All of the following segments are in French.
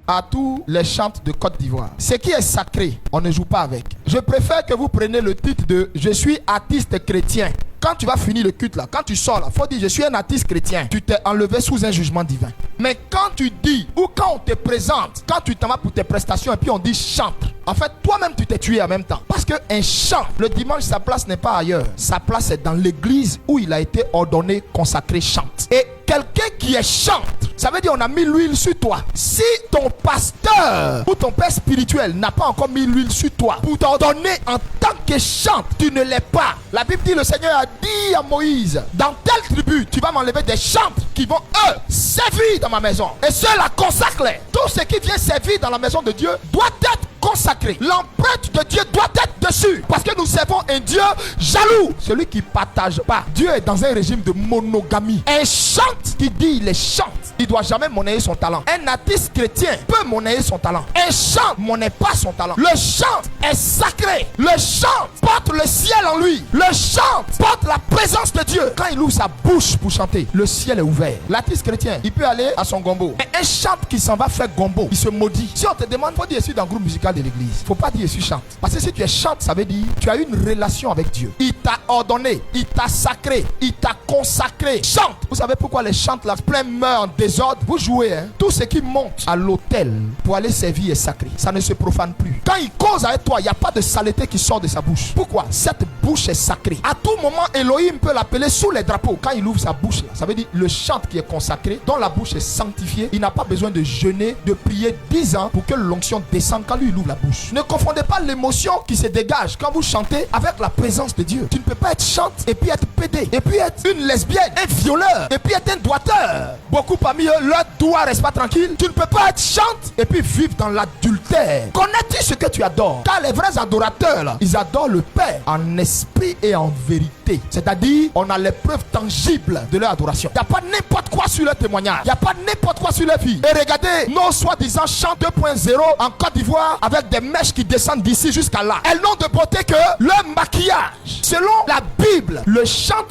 à tous les chantres de Côte d'Ivoire. Ce qui est sacré, on ne joue pas avec. Je préfère que vous preniez le titre de « Je suis artiste chrétien ». Quand tu vas finir le culte là, quand tu sors là, faut dire je suis un artiste chrétien. Tu t'es enlevé sous un jugement divin. Mais quand tu dis, ou quand on te présente, quand tu t'en vas pour tes prestations et puis on dit chante, en fait toi-même tu t'es tué en même temps. Parce qu'un chant, le dimanche sa place n'est pas ailleurs. Sa place est dans l'église où il a été ordonné, consacré, chante. Et quelqu'un qui est chante, ça veut dire on a mis l'huile sur toi. Si ton pasteur ou ton père spirituel n'a pas encore mis l'huile sur toi pour t'ordonner en tant que chante, tu ne l'es pas. La Bible dit, le Seigneur a dit à Moïse, dans telle tribu, tu vas m'enlever des chantres qui vont, eux, servir dans ma maison. Et ceux-là, consacre-les. Tout ce qui vient servir dans la maison de Dieu doit être consacré. L'empreinte de Dieu doit être dessus. Parce que nous servons un Dieu jaloux. Celui qui ne partage pas. Dieu est dans un régime de monogamie. Un chante qui dit il est chante, il ne doit jamais monnayer son talent. Un artiste chrétien peut monnayer son talent. Un chant ne monnaie pas son talent. Le chant est sacré. Le chant porte le ciel en lui. Le chant porte la présence de Dieu. Quand il ouvre sa bouche pour chanter, le ciel est ouvert. L'artiste chrétien, il peut aller à son gombo. Mais un chant qui s'en va faire gombo, il se maudit. Si on te demande, faut dire je suis dans le groupe musical de l'église. Faut pas dire je suis chante. Parce que si tu es chante, ça veut dire tu as une relation avec Dieu. Il t'a ordonné, il t'a sacré, il t'a consacré. Chante. Vous savez pourquoi les chantes là plein meurent en désordre? Vous jouez, hein? Tout ce qui monte à l'autel pour aller servir est sacré. Ça ne se profane plus. Quand il cause avec toi, il n'y a pas de saleté qui sort de sa bouche. Pourquoi? Cette bouche est sacrée. À tout moment, Elohim peut l'appeler sous les drapeaux. Quand il ouvre sa bouche là, ça veut dire le chant qui est consacré, dont la bouche est sanctifiée, il n'a pas besoin de jeûner, de prier 10 ans pour que l'onction descende quand lui il ouvre la bouche. Ne confondez pas l'émotion qui se dégage quand vous chantez avec la présence de Dieu. Tu ne peux pas être chante et puis être pédé, et puis être une lesbienne, un violeur, et puis être un doigteur. Beaucoup parmi eux, leur doigt reste pas tranquille. Tu ne peux pas être chante et puis vivre dans l'adultère. Connais-tu ce que tu adores? Car les vrais adorateurs là, ils adorent le Père en esprit et en vérité. C'est-à-dire, on a les preuves tangibles de leur adoration. Il n'y a pas n'importe quoi sur leur témoignage. Il n'y a pas n'importe quoi sur leur vie. Et regardez, nos soi-disant chants 2.0 en Côte d'Ivoire avec des mèches qui descendent d'ici jusqu'à là. Elles n'ont de beauté que leur maquillage. Selon la Bible, le chante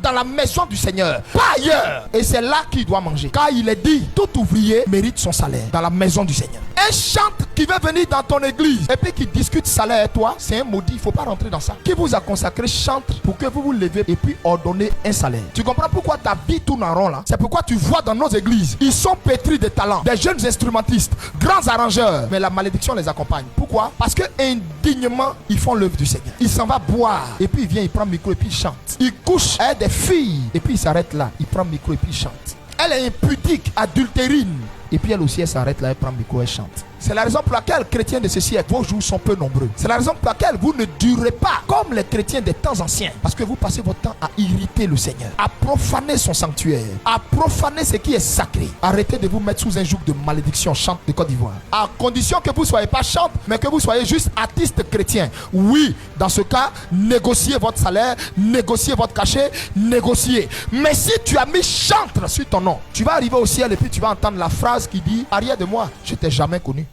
dans la maison du Seigneur, pas ailleurs. Et c'est là qu'il doit manger. Car il est dit, tout ouvrier mérite son salaire dans la maison du Seigneur. Un chante qui veut venir dans ton église et puis qui discute salaire et toi, c'est un maudit, il ne faut pas rentrer dans ça. Qui vous a consacré chante pour que vous vous levez et puis ordonnez un salaire. Tu comprends pourquoi ta vie tourne en rond là? C'est pourquoi tu vois dans nos églises, ils sont pétris de talents, des jeunes instrumentistes, grands arrangeurs, mais la malédiction les accompagne. Pourquoi? Parce que indignement, ils font l'œuvre du Seigneur. Il s'en va boire et puis il vient, il prend le micro et puis il chante. Il couche avec des filles et puis il s'arrête là, il prend le micro et puis il chante. Elle est impudique, adultérine. Et puis elle aussi, elle s'arrête là, elle prend le micro, elle chante. C'est la raison pour laquelle, chrétiens de ce siècle, vos jours sont peu nombreux. C'est la raison pour laquelle vous ne durez pas comme les chrétiens des temps anciens. Parce que vous passez votre temps à irriter le Seigneur, à profaner son sanctuaire, à profaner ce qui est sacré. Arrêtez de vous mettre sous un joug de malédiction, chante de Côte d'Ivoire. À condition que vous ne soyez pas chante, mais que vous soyez juste artiste chrétien. Oui, dans ce cas, négociez votre salaire, négociez votre cachet, négociez. Mais si tu as mis chantre sur ton nom, tu vas arriver au ciel et puis tu vas entendre la phrase qui dit: arrière de moi, je t'ai jamais connu.